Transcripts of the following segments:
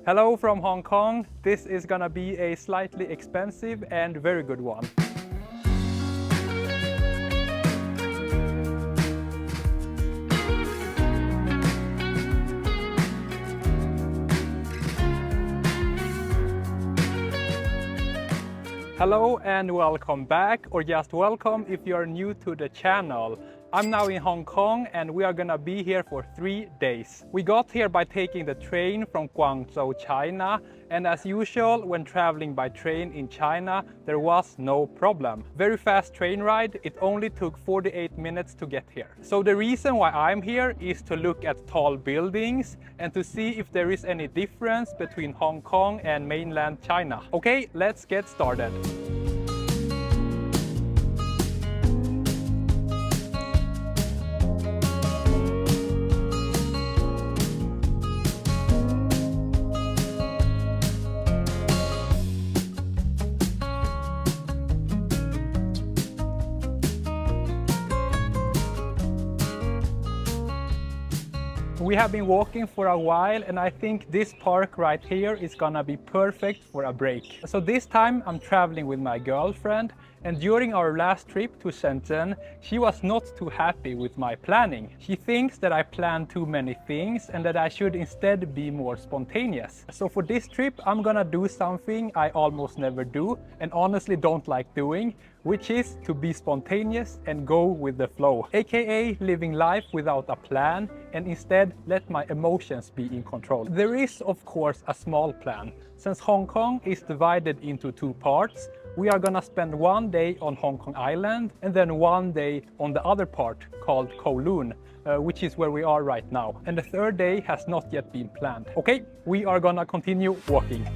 Hello from Hong Kong. This is gonna be a slightly expensive and very good one. Hello and welcome back, or just welcome if you are new to the channel. I'm now in Hong Kong and we are gonna be here for 3 days. We got here by taking the train from Guangzhou, China, and as usual when traveling by train in China there was no problem. Very fast train ride, it only took 48 minutes to get here. So the reason why I'm here is to look at tall buildings and to see if there is any difference between Hong Kong and mainland China. Okay, let's get started. We have been walking for a while and I think this park right here is gonna be perfect for a break. So this time I'm traveling with my girlfriend, and during our last trip to Shenzhen, she was not too happy with my planning. She thinks that I plan too many things and that I should instead be more spontaneous. So for this trip I'm gonna do something I almost never do and honestly don't like doing, which is to be spontaneous and go with the flow, aka living life without a plan and instead let my emotions be in control. There is of course a small plan. Since Hong Kong is divided into 2 parts, we are gonna spend 1 day on Hong Kong Island and then 1 day on the other part called Kowloon, which is where we are right now. And the 3rd day has not yet been planned. Okay, we are gonna continue walking.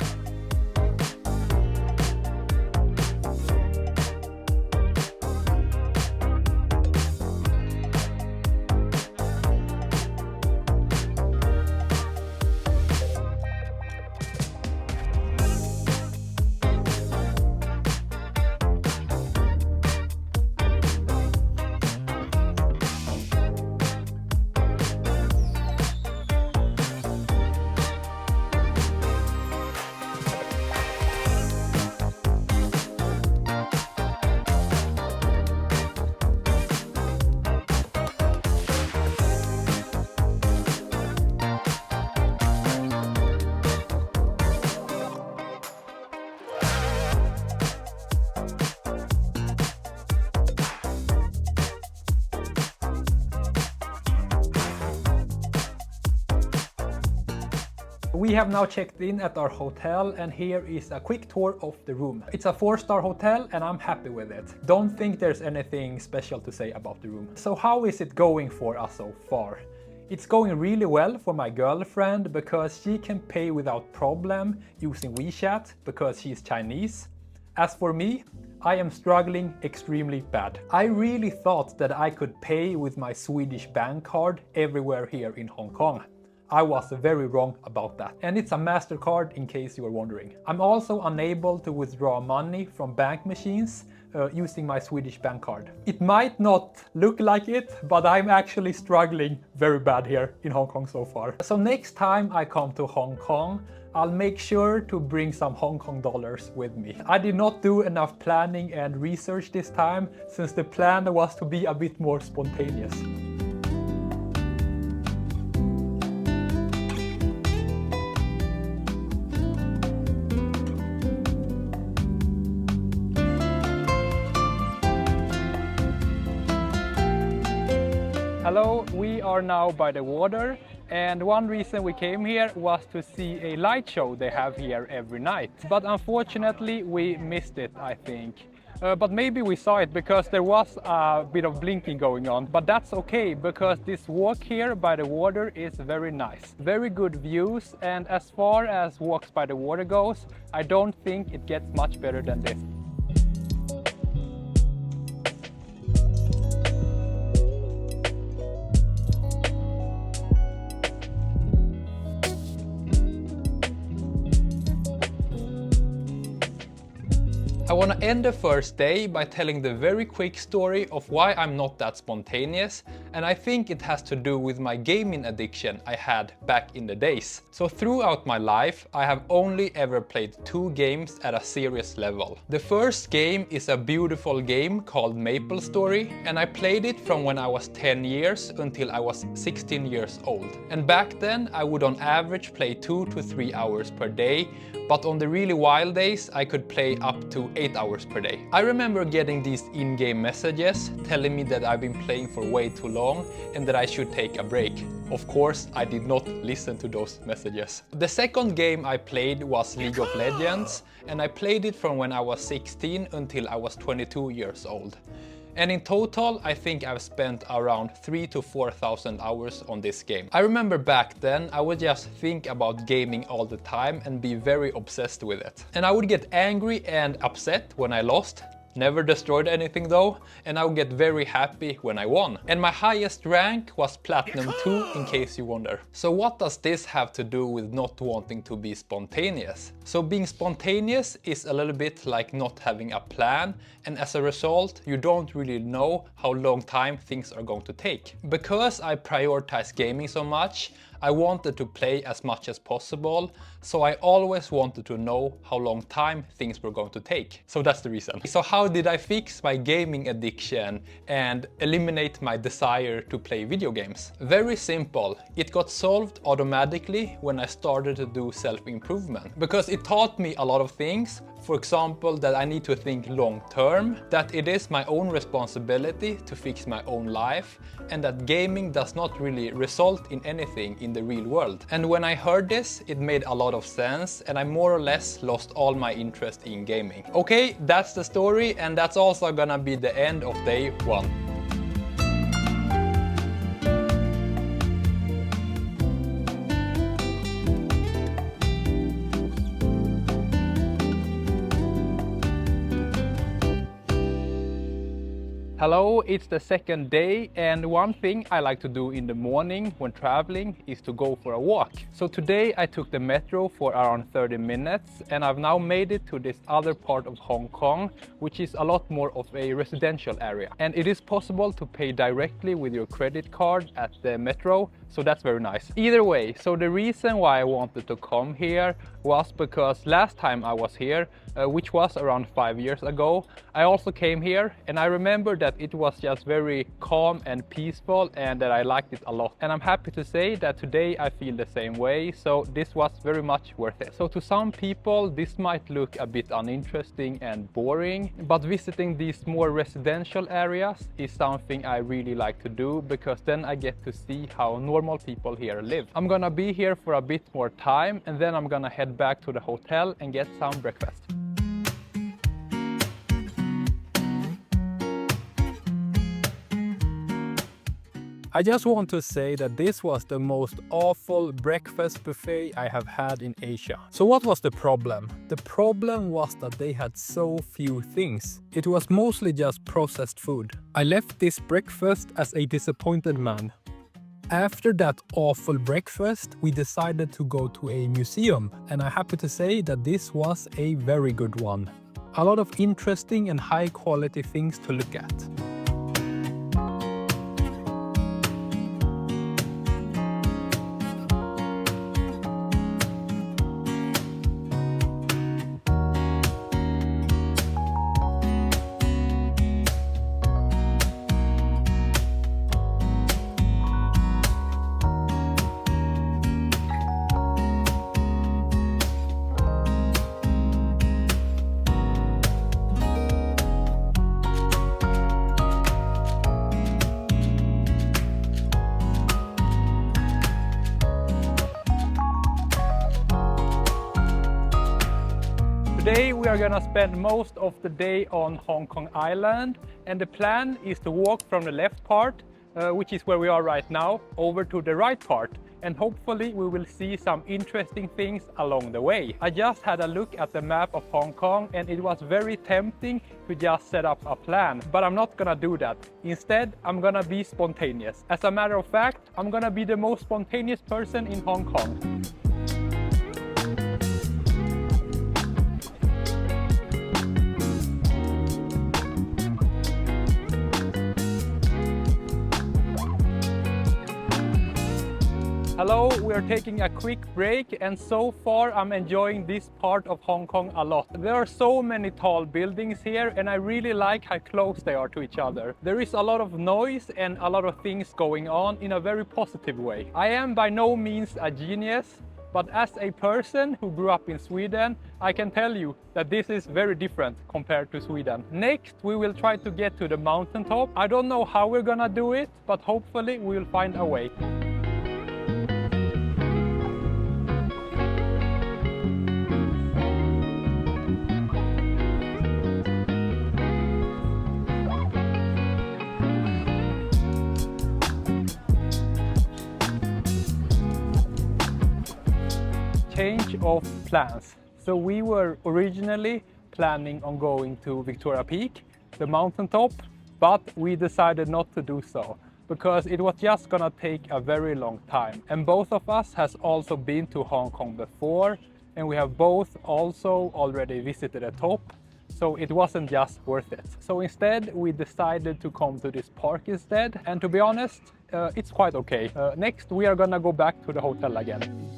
We have now checked in at our hotel and here is a quick tour of the room. It's a 4-star hotel and I'm happy with it. Don't think there's anything special to say about the room. So how is it going for us so far? It's going really well for my girlfriend because she can pay without problem using WeChat because she's Chinese. As for me, I am struggling extremely bad. I really thought that I could pay with my Swedish bank card everywhere here in Hong Kong. I was very wrong about that. And it's a MasterCard in case you were wondering. I'm also unable to withdraw money from bank machines using my Swedish bank card. It might not look like it, but I'm actually struggling very bad here in Hong Kong so far. So next time I come to Hong Kong, I'll make sure to bring some Hong Kong dollars with me. I did not do enough planning and research this time since the plan was to be a bit more spontaneous. Hello, we are now by the water, and one reason we came here was to see a light show they have here every night. But unfortunately we missed it, I think. But maybe we saw it because there was a bit of blinking going on. But that's okay because this walk here by the water is very nice. Very good views, and as far as walks by the water goes, I don't think it gets much better than this. I want to end the first day by telling the very quick story of why I'm not that spontaneous And I think it has to do with my gaming addiction I had back in the days. So throughout my life, I have only ever played 2 games at a serious level. The first game is a beautiful game called Maple Story, and I played it from when I was 10 years until I was 16 years old. And back then, I would on average play 2 to 3 hours per day, but on the really wild days, I could play up to 8 hours per day. I remember getting these in-game messages telling me that I've been playing for way too long and that I should take a break. Of course, I did not listen to those messages. The second game I played was League of Legends, and I played it from when I was 16 until I was 22 years old. And in total, I think I've spent around 3,000 to 4,000 hours on this game. I remember back then, I would just think about gaming all the time and be very obsessed with it. And I would get angry and upset when I lost. Never destroyed anything though, and I would get very happy when I won. And my highest rank was Platinum 2, in case you wonder. So what does this have to do with not wanting to be spontaneous? So being spontaneous is a little bit like not having a plan, and as a result, you don't really know how long time things are going to take. Because I prioritize gaming so much, I wanted to play as much as possible, so I always wanted to know how long time things were going to take. So that's the reason. So how did I fix my gaming addiction and eliminate my desire to play video games? Very simple. It got solved automatically when I started to do self-improvement, because it taught me a lot of things. For example, that I need to think long term, that it is my own responsibility to fix my own life, and that gaming does not really result in anything in the real world. And when I heard this, it made a lot of sense, and I more or less lost all my interest in gaming. Okay, that's the story, and that's also gonna be the end of day 1. Hello, it's the second day, and one thing I like to do in the morning when traveling is to go for a walk. So today I took the metro for around 30 minutes, and I've now made it to this other part of Hong Kong, which is a lot more of a residential area. And it is possible to pay directly with your credit card at the metro, so that's very nice. Either way, so the reason why I wanted to come here was because last time I was here, which was around 5 years ago, I also came here, and I remember that it was just very calm and peaceful, and that I liked it a lot. And I'm happy to say that today I feel the same way, so this was very much worth it. So to some people this might look a bit uninteresting and boring, but visiting these more residential areas is something I really like to do, because then I get to see how normal people here live. I'm gonna be here for a bit more time, and then I'm gonna head back to the hotel and get some breakfast. I just want to say that this was the most awful breakfast buffet I have had in Asia. So what was the problem? The problem was that they had so few things. It was mostly just processed food. I left this breakfast as a disappointed man. After that awful breakfast, we decided to go to a museum, and I'm happy to say that this was a very good one. A lot of interesting and high quality things to look at. Today we are gonna spend most of the day on Hong Kong Island, and the plan is to walk from the left part, which is where we are right now, over to the right part, and hopefully we will see some interesting things along the way. I just had a look at the map of Hong Kong, and it was very tempting to just set up a plan, but I'm not gonna do that. Instead, I'm gonna be spontaneous. As a matter of fact, I'm gonna be the most spontaneous person in Hong Kong. Hello, we are taking a quick break, and so far I'm enjoying this part of Hong Kong a lot. There are so many tall buildings here and I really like how close they are to each other. There is a lot of noise and a lot of things going on in a very positive way. I am by no means a genius, but as a person who grew up in Sweden, I can tell you that this is very different compared to Sweden. Next, we will try to get to the mountaintop. I don't know how we're gonna do it, but hopefully we will find a way. Change of plans. So we were originally planning on going to Victoria Peak, the mountaintop, but we decided not to do so because it was just gonna take a very long time. And both of us has also been to Hong Kong before, and we have both also already visited the top, so it wasn't just worth it. So instead we decided to come to this park instead, and to be honest, it's quite okay. Next we are gonna go back to the hotel again.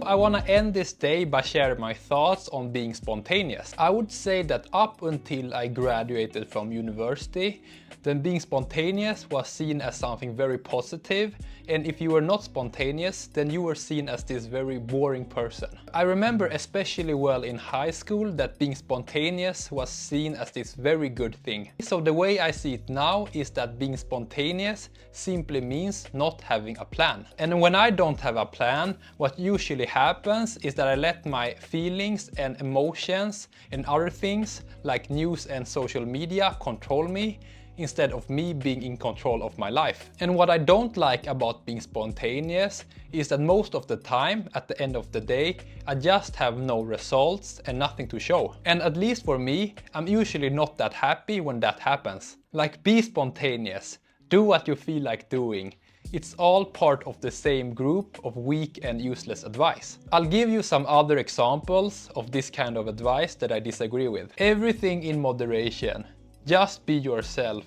I want to end this day by sharing my thoughts on being spontaneous. I would say that up until I graduated from university, then being spontaneous was seen as something very positive, and if you were not spontaneous, then you were seen as this very boring person. I remember especially well in high school that being spontaneous was seen as this very good thing. So the way I see it now is that being spontaneous simply means not having a plan. And when I don't have a plan, what usually happens is that I let my feelings and emotions and other things like news and social media control me, instead of me being in control of my life. And what I don't like about being spontaneous is that most of the time, at the end of the day, I just have no results and nothing to show. And at least for me, I'm usually not that happy when that happens. Like, be spontaneous, do what you feel like doing. It's all part of the same group of weak and useless advice. I'll give you some other examples of this kind of advice that I disagree with. Everything in moderation. Just be yourself.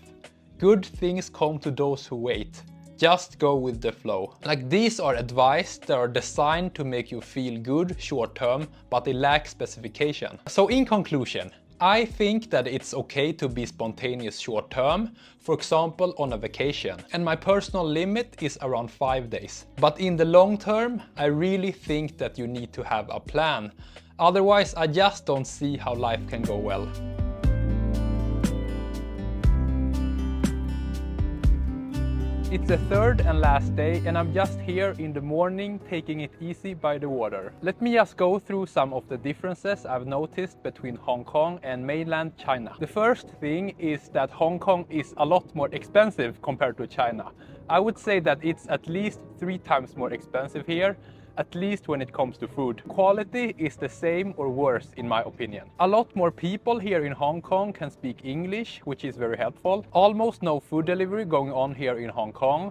Good things come to those who wait. Just go with the flow. Like, these are advice that are designed to make you feel good short term, but they lack specification. So in conclusion, I think that it's okay to be spontaneous short term, for example on a vacation. And my personal limit is around 5 days. But in the long term, I really think that you need to have a plan. Otherwise, I just don't see how life can go well. It's the third and last day, and I'm just here in the morning taking it easy by the water. Let me just go through some of the differences I've noticed between Hong Kong and mainland China. The first thing is that Hong Kong is a lot more expensive compared to China. I would say that it's at least 3 times more expensive here, at least when it comes to food. Quality is the same or worse in my opinion. A lot more people here in Hong Kong can speak English, which is very helpful. Almost no food delivery going on here in Hong Kong.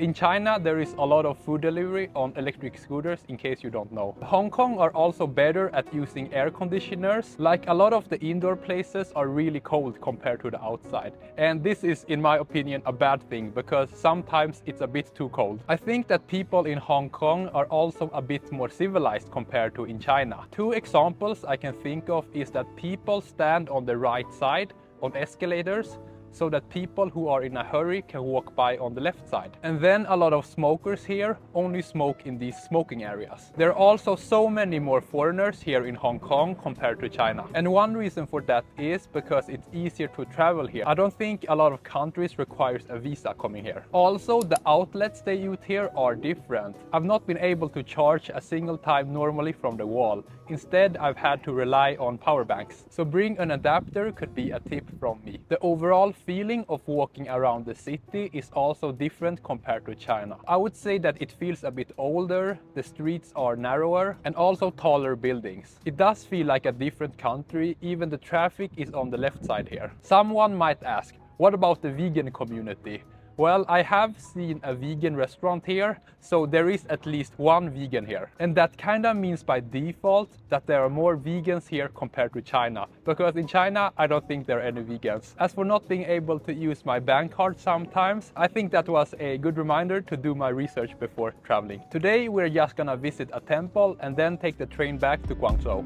In China, there is a lot of food delivery on electric scooters, in case you don't know. Hong Kong are also better at using air conditioners. Like, a lot of the indoor places are really cold compared to the outside. And this is, in my opinion, a bad thing, because sometimes it's a bit too cold. I think that people in Hong Kong are also a bit more civilized compared to in China. 2 examples I can think of is that people stand on the right side on escalators, so that people who are in a hurry can walk by on the left side. And then a lot of smokers here only smoke in these smoking areas. There are also so many more foreigners here in Hong Kong compared to China. And one reason for that is because it's easier to travel here. I don't think a lot of countries requires a visa coming here. Also, the outlets they use here are different. I've not been able to charge a single time normally from the wall. Instead, I've had to rely on power banks. So bring an adapter could be a tip from me. The overall feeling of walking around the city is also different compared to China. I would say that it feels a bit older, the streets are narrower, and also taller buildings. It does feel like a different country, even the traffic is on the left side here. Someone might ask, what about the vegan community? Well, I have seen a vegan restaurant here, so there is at least one vegan here. And that kinda means by default that there are more vegans here compared to China. Because in China, I don't think there are any vegans. As for not being able to use my bank card sometimes, I think that was a good reminder to do my research before traveling. Today, we're just gonna visit a temple and then take the train back to Guangzhou.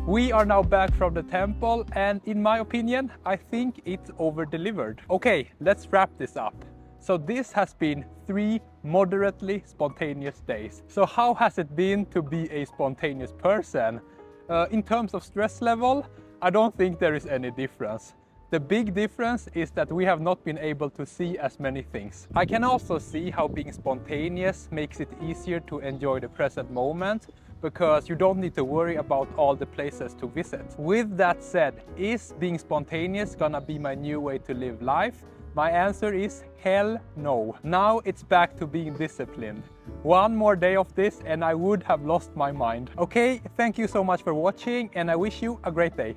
We are now back from the temple, and in my opinion, I think it's over-delivered. Okay, let's wrap this up. So this has been 3 moderately spontaneous days. So how has it been to be a spontaneous person? In terms of stress level, I don't think there is any difference. The big difference is that we have not been able to see as many things. I can also see how being spontaneous makes it easier to enjoy the present moment, because you don't need to worry about all the places to visit. With that said, is being spontaneous gonna be my new way to live life? My answer is hell no. Now it's back to being disciplined. One more day of this and I would have lost my mind. Okay, thank you so much for watching and I wish you a great day.